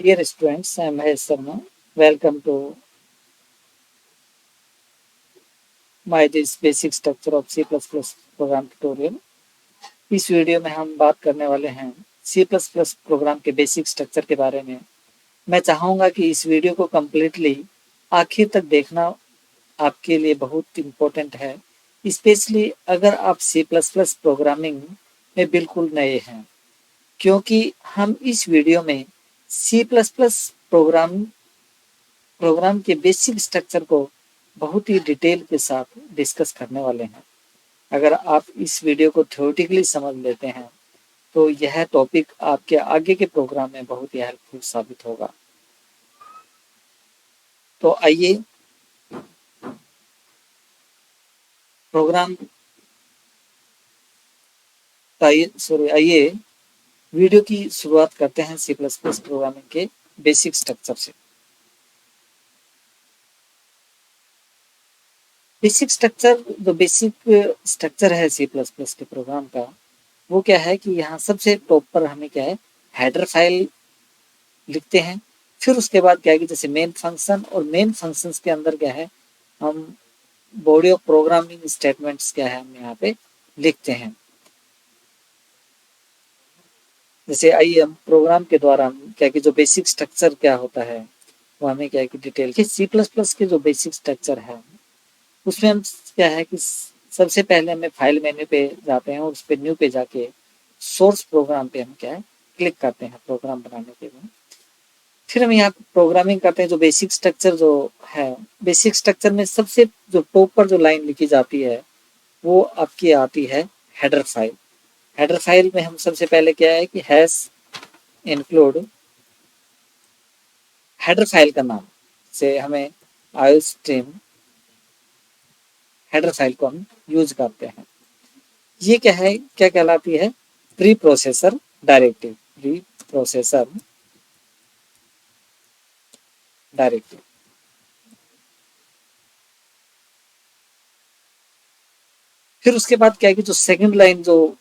Dear students, I am Mahesh Sharma. Welcome to my this basic structure of C++ program tutorial. इस video में हम बात करने वाले हैं C++ प्रोग्राम के बेसिक स्ट्रक्चर के बारे में। मैं चाहूँगा कि इस वीडियो को कम्प्लीटली आखिर तक देखना आपके लिए बहुत इम्पोर्टेंट है, स्पेशली अगर आप C++ प्रोग्रामिंग में बिल्कुल नए हैं, क्योंकि हम इस वीडियो में C++ प्रोग्राम के बेसिक स्ट्रक्चर को बहुत ही डिटेल के साथ डिस्कस करने वाले हैं। अगर आप इस वीडियो को थ्योरेटिकली समझ लेते हैं तो यह टॉपिक आपके आगे के प्रोग्राम में बहुत ही हेल्पफुल साबित होगा। तो आइए प्रोग्राम आइए वीडियो की शुरुआत करते हैं सी प्लस प्लस प्रोग्रामिंग के बेसिक स्ट्रक्चर से। बेसिक स्ट्रक्चर है सी प्लस प्लस के प्रोग्राम का, वो क्या है कि यहाँ सबसे टॉप पर हमें क्या है, हेडर फाइल लिखते हैं। फिर उसके बाद क्या है कि जैसे मेन फंक्शन, और मेन फंक्शंस के अंदर क्या है, हम बॉडी ऑफ प्रोग्रामिंग स्टेटमेंट्स क्या है हम यहाँ पे लिखते हैं। जैसे आइए हम प्रोग्राम के द्वारा क्या कि जो बेसिक स्ट्रक्चर क्या होता है वो हमें क्या है कि डिटेल के सी प्लस प्लस के जो बेसिक स्ट्रक्चर है उसमें हम क्या है कि सबसे पहले हमें फाइल मेन्यू पे जाते हैं और उस पर न्यू पे जाके सोर्स प्रोग्राम पे हम क्या है क्लिक करते हैं प्रोग्राम बनाने के लिए। फिर हम यहाँ प्रोग्रामिंग करते हैं। जो बेसिक स्ट्रक्चर जो है, बेसिक स्ट्रक्चर में सबसे जो टॉप पर जो लाइन लिखी जाती है वो आपकी आती है हेडर फाइल। हेडर फाइल में हम सबसे पहले क्या है कि हैश इंक्लूड हेडर फाइल का नाम से हमें आयो स्ट्रीम हेडर फाइल को हम यूज करते हैं। ये क्या है, क्या कहलाती है, pre processor directive. Pre processor directive. फिर उसके बाद क्या है कि जो सेकंड लाइन जो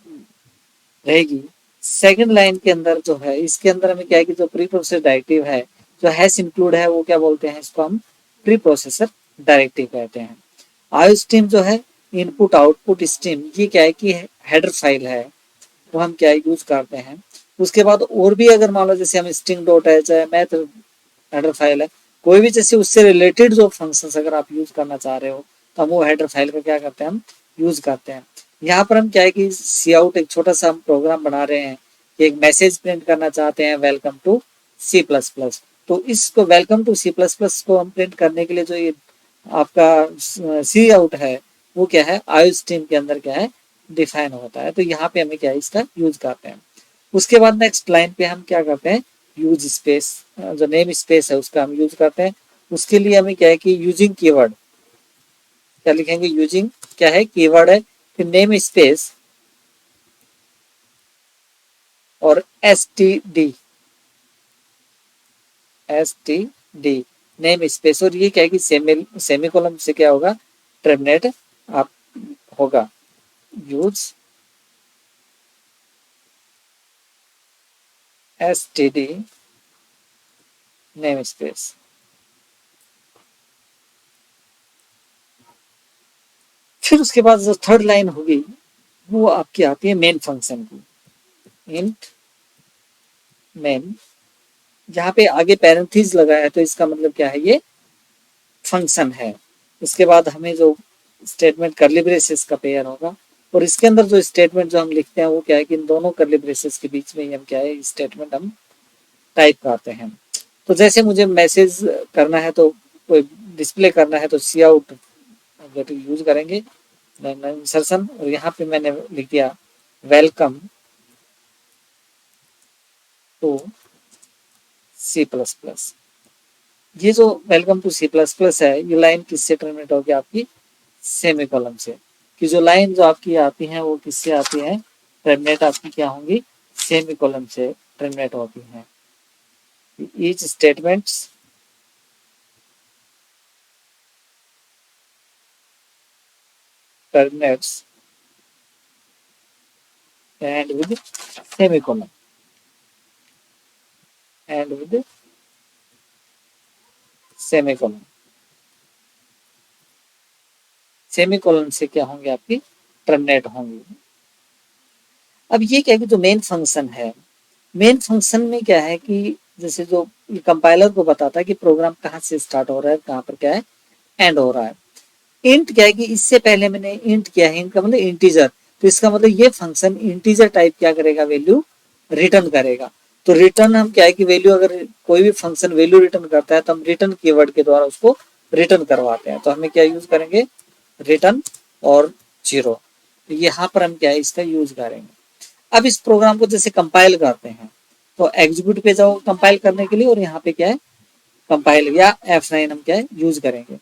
रहेगी, सेकंड लाइन के अंदर जो है, इसके अंदर हमें क्या है कि जो प्री प्रोसेसर डायरेक्टिव है, जो हैश इंक्लूड है, वो क्या बोलते हैं, इसको हम प्री प्रोसेसर डायरेक्टिव कहते हैं। आयो स्ट्रीम जो है, इनपुट आउटपुट स्ट्रीम, ये क्या है कि हेडर फाइल है, वो हम क्या यूज करते हैं। उसके बाद और भी अगर मान लो जैसे हम स्ट्रिंग डॉट है, चाहे मैथ हेडर फाइल है, कोई भी जैसे उससे रिलेटेड जो फंक्शन अगर आप यूज करना चाह रहे हो तो हम वो हेडर फाइल का क्या करते हैं, हम यूज करते हैं। यहाँ पर हम क्या है कि सी आउट एक छोटा सा हम प्रोग्राम बना रहे हैं कि एक मैसेज प्रिंट करना चाहते हैं, welcome to C plus plus. तो इसको welcome to C plus plus को हम प्रिंट करने के लिए जो ये आपका सी आउट है वो क्या है, आयो स्ट्रीम के अंदर क्या है डिफाइन होता है। तो यहाँ पे हमें क्या है इसका यूज करते हैं। उसके बाद नेक्स्ट लाइन पे हम क्या करते हैं, यूज स्पेस, जो नेम स्पेस है उसका हम यूज करते हैं। उसके लिए हमें क्या है कि यूजिंग कीवर्ड क्या लिखेंगे, यूजिंग क्या है कीवर्ड है, फिर नेम स्पेस और S T D name space, और ये क्या है कि सेमी कॉलम से क्या होगा, टर्मिनेट आप होगा। Use STD name space. फिर उसके बाद जो थर्ड लाइन होगी वो आपकी आती है मेन फंक्शन की। इंट मेन, जहाँ पे आगे पैरेंथीज लगा है तो इसका मतलब क्या है, ये फंक्शन है। उसके बाद हमें जो स्टेटमेंट करली ब्रेसेस का पेयर होगा, और इसके अंदर जो स्टेटमेंट जो हम लिखते हैं वो क्या है कि इन दोनों करली ब्रेसेस के बीच में ही हम क्या है स्टेटमेंट हम टाइप करते हैं। तो जैसे मुझे मैसेज करना है तो कोई डिस्प्ले करना है तो सी आउट यूज करेंगे इंसर्शन, और यहाँ पे मैंने लिख दिया welcome to C plus plus. ये जो welcome to C plus plus है, ये लाइन किससे टर्मिनेट होगी, आपकी सेमी कॉलम से। कि जो लाइन जो आपकी आती है वो किससे आती है, टर्मिनेट आपकी क्या होंगी, सेमी कॉलम से टर्मिनेट होती है। Each statements terminates and with semi column, and with semicolon, semicolon से क्या होंगे आपकी टर्मिनेट होंगी। अब ये क्या है कि जो मेन फंक्शन है, मेन फंक्शन में क्या है कि जैसे जो कंपाइलर को बताता है कि प्रोग्राम कहाँ से स्टार्ट हो रहा है, कहाँ पर क्या है एंड हो रहा है। इंट क्या है कि इससे पहले मैंने इंट किया है, इंट का मतलब इंटीजर, तो इसका मतलब ये फंक्शन इंटीजर टाइप क्या करेगा, वैल्यू रिटर्न करेगा। तो रिटर्न हम क्या है कि वैल्यू, अगर कोई भी फंक्शन वैल्यू रिटर्न करता है तो हम रिटर्न कीवर्ड के द्वारा उसको रिटर्न करवाते हैं। तो हमें क्या यूज करेंगे, रिटर्न और 0। तो यहाँ पर हम क्या है इसका यूज करेंगे। अब इस प्रोग्राम को जैसे कंपाइल करते हैं तो एग्जीक्यूट पे जाओ कंपाइल करने के लिए, और यहाँ पे क्या है कंपाइल या F9 हम क्या है यूज करेंगे।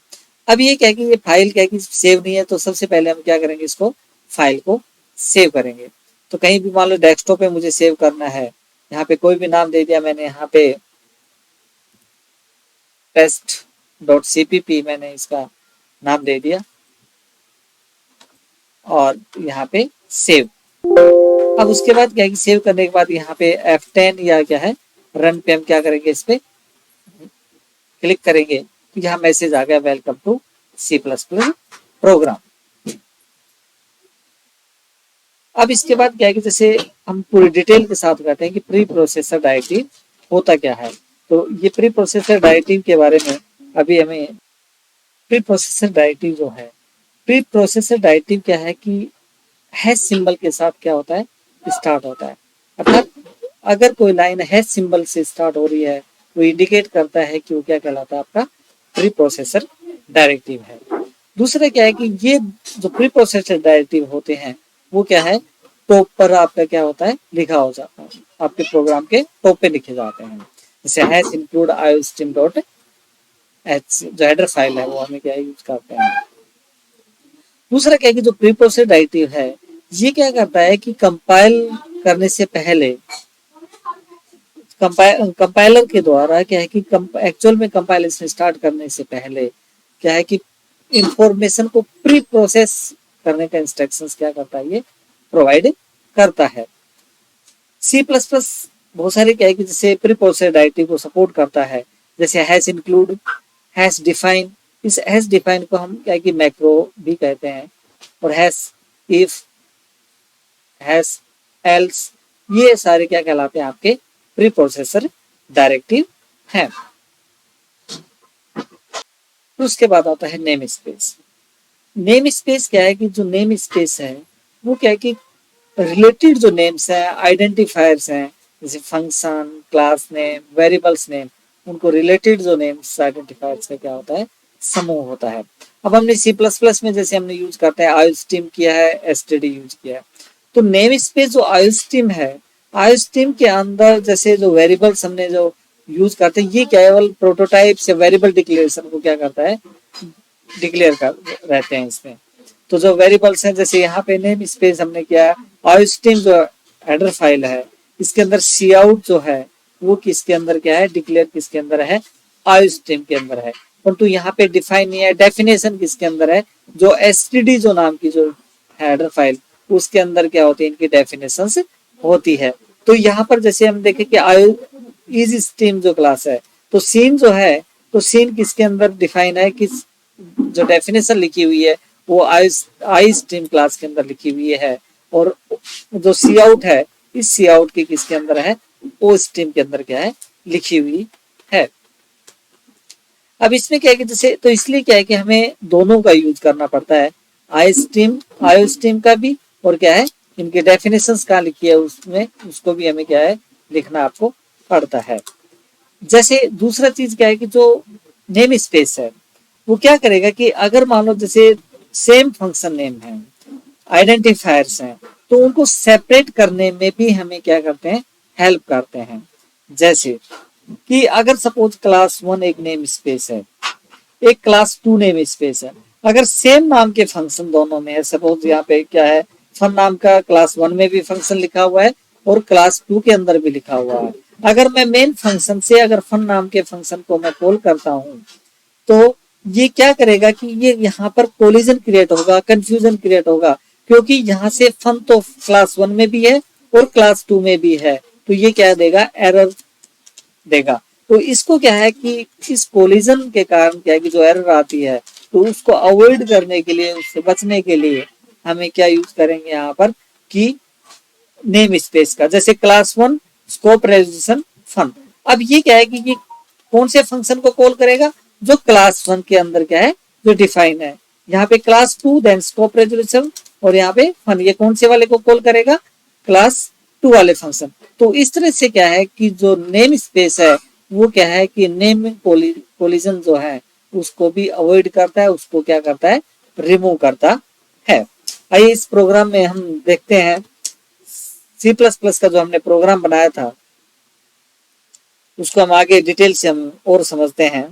अब ये क्या है कि ये फाइल क्या है कि सेव नहीं है, तो सबसे पहले हम क्या करेंगे, इसको फाइल को सेव करेंगे। तो कहीं भी मान लो डेस्कटॉप पे मुझे सेव करना है, यहाँ पे कोई भी नाम दे दिया मैंने, यहाँ पे test.cpp मैंने इसका नाम दे दिया और यहाँ पे सेव। अब उसके बाद क्या है कि सेव करने के बाद यहाँ पे F10 या क्या है रन पे हम क्या करेंगे, इस पे क्लिक करेंगे तो यहाँ मैसेज आ गया, वेलकम टू C++ प्रोग्राम। अब इसके बाद क्या है कि जैसे हम पूरी डिटेल के साथ कहते हैं कि प्री प्रोसेसर डायरेक्टिव होता क्या है। तो ये प्री प्रोसेसर डायरेक्टिव के बारे में अभी हमें, प्री प्रोसेसर डायरेक्टिव जो है, प्री प्रोसेसर डायरेक्टिव क्या है कि हैश सिंबल के साथ क्या होता है स्टार्ट होता है। अर्थात अगर कोई लाइन हैश सिंबल से स्टार्ट हो रही है वो इंडिकेट करता है कि वो क्या कहलाता है, आपका प्री प्रोसेसर डायरेक्टिव है। दूसरा क्या है कि ये जो प्री प्रोसेसर डायरेक्टिव होते हैं वो क्या है टॉप पर आपका क्या होता है लिखा हो जाता है, आपके प्रोग्राम के टॉप पे लिखे जाते हैं। जैसे hash include iostream dot H, जो हेडर फाइल है वो हमें क्या यूज करते हैं। दूसरा क्या है कि जो प्री प्रोसेसर डायरेक्टिव है ये क्या करता है कि कंपाइल करने से पहले कंपाइलर के द्वारा क्या है कि एक्चुअल में कंपाइलेशन स्टार्ट करने से पहले क्या है कि इंफॉर्मेशन को प्री प्रोसेस करने का इंस्ट्रक्शंस क्या करता है, ये प्रोवाइड करता है। C++ बहुत सारे क्या है कि जैसे प्री प्रोसेसर डायरेक्टिव को सपोर्ट करता है, जैसे हैश इंक्लूड, हैश डिफाइन। इस हैश डिफाइन को हम क्या है कि मैक्रो भी कहते हैं, और हैश इफ, हैश एल्स, ये सारे क्या कहलाते हैं आपके प्री प्रोसेसर डायरेक्टिव है। तो उसके बाद आता है नेम स्पेस। नेम स्पेस क्या है कि जो नेम स्पेस है वो क्या है कि रिलेटेड जो नेम्स हैं, आइडेंटिफायर्स हैं, जैसे function, class name, variables name, उनको रिलेटेड जो नेम्स आइडेंटिफायर्स का क्या होता है समूह होता है। अब हमने C++ में जैसे हमने यूज करते हैं iostream किया है, std यूज किया है। तो नेम स्पेस जो iostream है, iostream के अंदर जैसे जो वेरिएबल्स हमने जो यूज करते हैं ये केवल प्रोटोटाइप से वेरिएबल डिक्लेरेशन को क्या करता है डिक्लेयर कर रहते हैं इसमें। तो जो वेरिएबल्स हैं जैसे यहाँ पे नेम स्पेस हमने किया है, iostream जो हेडर फाइल है इसके अंदर cout जो है वो किसके अंदर क्या है डिक्लेयर किसके अंदर है, iostream के अंदर है। परंतु यहाँ पे डिफाइन नहीं है, डेफिनेशन किसके अंदर है, जो std जो नाम की जो हेडर फाइल उसके अंदर क्या होती है इनकी डेफिनेशंस होती है। तो यहाँ पर जैसे हम देखें कि इज स्ट्रीम जो क्लास है तो सीन जो है, तो सीन किसके अंदर डिफाइन है, किस जो डेफिनेशन लिखी हुई है वो आई स्ट्रीम क्लास के अंदर लिखी हुई है, और जो cout है इस cout के किसके अंदर है, ओ स्ट्रीम के अंदर क्या है लिखी हुई है। अब इसमें क्या है कि जैसे तो इसलिए क्या है कि हमें दोनों का यूज करना पड़ता है, iostream का भी, और क्या है इनके डेफिनेशंस कहाँ लिखी है उसमें उसको भी हमें क्या है लिखना आपको पड़ता है। जैसे दूसरा चीज क्या है कि जो नेम स्पेस है वो क्या करेगा कि अगर मान लो जैसे सेम फंक्शन नेम है, आइडेंटिफायर्स हैं, तो उनको सेपरेट करने में भी हमें क्या करते हैं हेल्प करते हैं। जैसे कि अगर सपोज क्लास 1 एक नेम स्पेस है, एक क्लास 2 नेम स्पेस है, अगर सेम नाम के फंक्शन दोनों में है, सपोज यहाँ पे क्या है फन नाम का क्लास 1 में भी फंक्शन लिखा हुआ है और क्लास 2 के अंदर भी लिखा हुआ है, अगर मैं मेन फंक्शन से अगर फन नाम के फंक्शन को मैं कॉल करता हूँ तो ये क्या करेगा कि ये यहाँ पर कोलिजन क्रिएट होगा, कंफ्यूजन क्रिएट होगा, क्योंकि यहाँ से फन तो क्लास 1 में भी है और क्लास 2 में भी है, तो ये क्या देगा एरर देगा। तो इसको क्या है कि इस कोलिजन के कारण क्या है कि जो एरर आती है, तो उसको अवॉइड करने के लिए, उससे बचने के लिए हमें क्या यूज करेंगे यहाँ पर कि नेम स्पेस का, जैसे class one scope resolution fun. अब ये क्या है कि ये कौन से फंक्शन को कॉल करेगा, जो क्लास वन के अंदर क्या है जो डिफाइन है। यहाँ पे class two then scope resolution और यहाँ पे फन, ये कौन से वाले को कॉल करेगा, क्लास टू वाले फंक्शन। तो इस तरह से क्या है कि जो नेम स्पेस है वो क्या है कि नेम कोलिजन जो है उसको भी अवॉइड करता है, उसको क्या करता है, रिमूव करता है। आइए इस प्रोग्राम में हम देखते हैं C++ का जो हमने प्रोग्राम बनाया था उसको हम आगे डिटेल से हम और समझते हैं।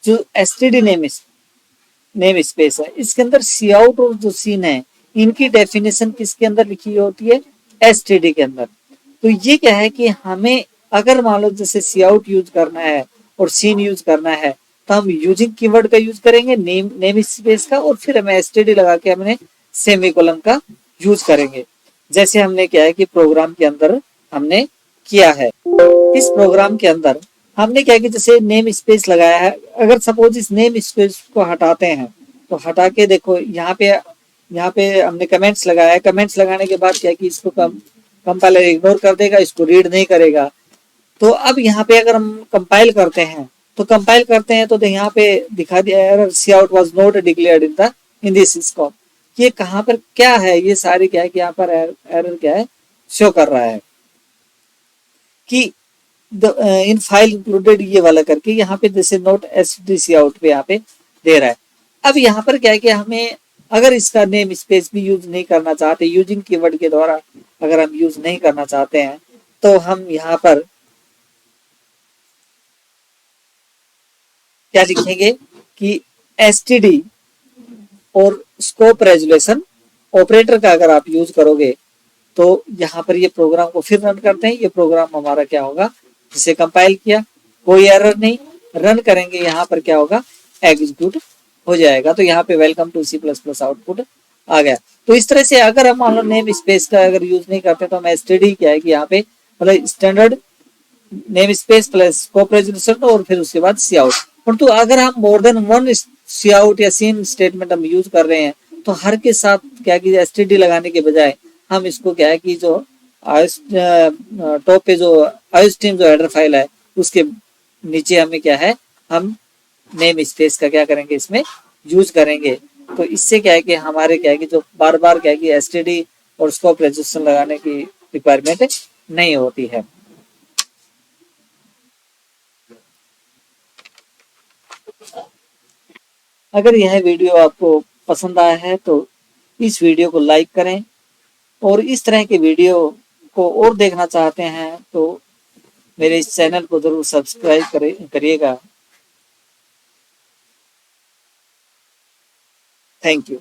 जो एसटीडी नेम स्पेस है, इसके अंदर सी आउट और जो सीन है इनकी डेफिनेशन किसके अंदर लिखी होती है, एसटीडी के अंदर। तो ये क्या है कि हमें अगर मान लो जैसे सी आउट यूज करना है और सीन यूज करना है, तो हम यूजिंग कीवर्ड का यूज करेंगे नेम स्पेस का, और फिर हमें एसटीडी लगा के हमने सेमीकोलन का यूज करेंगे। जैसे हमने क्या है कि प्रोग्राम के अंदर हमने किया है। इस प्रोग्राम के अंदर हमने क्या कि जैसे नेम स्पेस लगाया है, अगर सपोज इस नेम स्पेस को हटाते हैं, तो हटा के देखो यहाँ पे हमने कमेंट्स लगाया है। कमेंट्स लगाने के बाद क्या कि इसको कंपाइलर इग्नोर कर देगा, इसको रीड नहीं करेगा। तो अब यहाँ पे अगर हम कंपाइल करते हैं, तो यहाँ पे दिखा दिया error C out was not declared in this scope. ये कहाँ पर क्या है, ये सारी क्या है कि यहाँ पर एरर क्या है शो कर रहा है कि इन फाइल इंक्लूडेड ये वाला करके यहाँ पे जैसे नोट एसटीडी आउट पे यहाँ पे दे रहा है। अब यहाँ पर क्या है कि हमें अगर इसका नेम स्पेस भी यूज नहीं करना चाहते, यूजिंग कीवर्ड के द्वारा अगर हम यूज नहीं करना चाहते हैं, तो हम यहाँ पर क्या लिखेंगे कि एसटीडी और स्कोप रेजोल्यूशन ऑपरेटर का अगर आप यूज करोगे, तो यहाँ पर ये प्रोग्राम को फिर रन करते हैं। ये प्रोग्राम हमारा क्या होगा, जिसे कंपाइल किया, कोई एरर नहीं, रन करेंगे, यहाँ पर क्या होगा, एग्जीक्यूट हो जाएगा। तो यहाँ पे वेलकम टू C++ आउटपुट आ गया। तो इस तरह से अगर हम मान लो नेम स्पेस का अगर यूज नहीं करते, तो हम एसटीडी क्या है कि यहाँ पे मतलब standard name space plus scope resolution और फिर उसके बाद सी आउट। परंतु अगर हम मोर देन वन सी आउट या सीन स्टेटमेंट हम यूज कर रहे हैं, तो हर के साथ क्या कि एसटीडी लगाने के बजाय हम इसको क्या है कि जो टॉप पे जो आयोस्ट्रीम जो हेडर फाइल है उसके नीचे हमें क्या है, हम नेम स्पेस का क्या करेंगे, इसमें यूज करेंगे। तो इससे क्या है कि हमारे क्या है कि जो बार बार क्या है कि एसटीडी और स्कोप रेजोल्यूशन लगाने की रिक्वायरमेंट नहीं होती है। अगर यह वीडियो आपको पसंद आया है तो इस वीडियो को लाइक करें, और इस तरह के वीडियो को और देखना चाहते हैं तो मेरे इस चैनल को जरूर सब्सक्राइब करिएगा। Thank you.